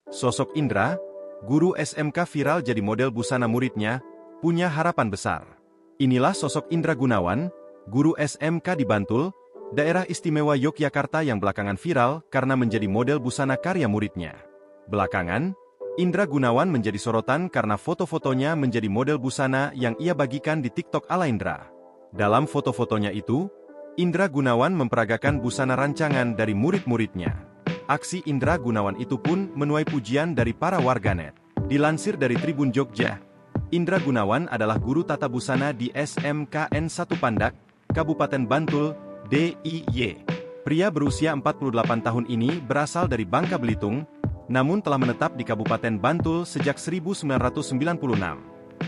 Sosok Indra, guru SMK viral jadi model busana muridnya, punya harapan besar. Inilah sosok Indra Gunawan, guru SMK di Bantul, daerah istimewa Yogyakarta yang belakangan viral karena menjadi model busana karya muridnya. Belakangan, Indra Gunawan menjadi sorotan karena foto-fotonya menjadi model busana yang ia bagikan di TikTok ala Indra. Dalam foto-fotonya itu, Indra Gunawan memperagakan busana rancangan dari murid-muridnya. Aksi Indra Gunawan itu pun menuai pujian dari para warganet. Dilansir dari Tribun Jogja, Indra Gunawan adalah guru tata busana di SMKN 1 Pandak, Kabupaten Bantul, DIY. Pria berusia 48 tahun ini berasal dari Bangka Belitung, namun telah menetap di Kabupaten Bantul sejak 1996.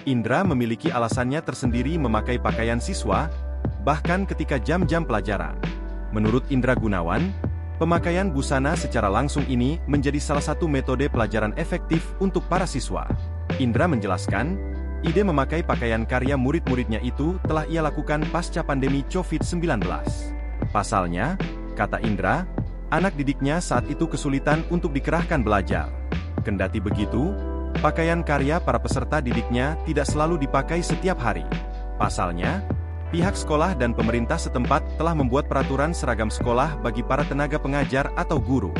Indra memiliki alasannya tersendiri memakai pakaian siswa, bahkan ketika jam-jam pelajaran. Menurut Indra Gunawan, pemakaian busana secara langsung ini menjadi salah satu metode pelajaran efektif untuk para siswa. Indra menjelaskan, ide memakai pakaian karya murid-muridnya itu telah ia lakukan pasca pandemi COVID-19. Pasalnya, kata Indra, anak didiknya saat itu kesulitan untuk dikerahkan belajar. Kendati begitu, pakaian karya para peserta didiknya tidak selalu dipakai setiap hari. Pasalnya, pihak sekolah dan pemerintah setempat telah membuat peraturan seragam sekolah bagi para tenaga pengajar atau guru.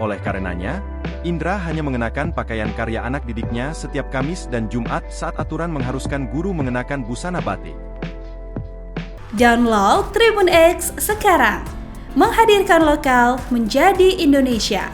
Oleh karenanya, Indra hanya mengenakan pakaian karya anak didiknya setiap Kamis dan Jumat saat aturan mengharuskan guru mengenakan busana batik. Download Tribun X sekarang, menghadirkan lokal menjadi Indonesia.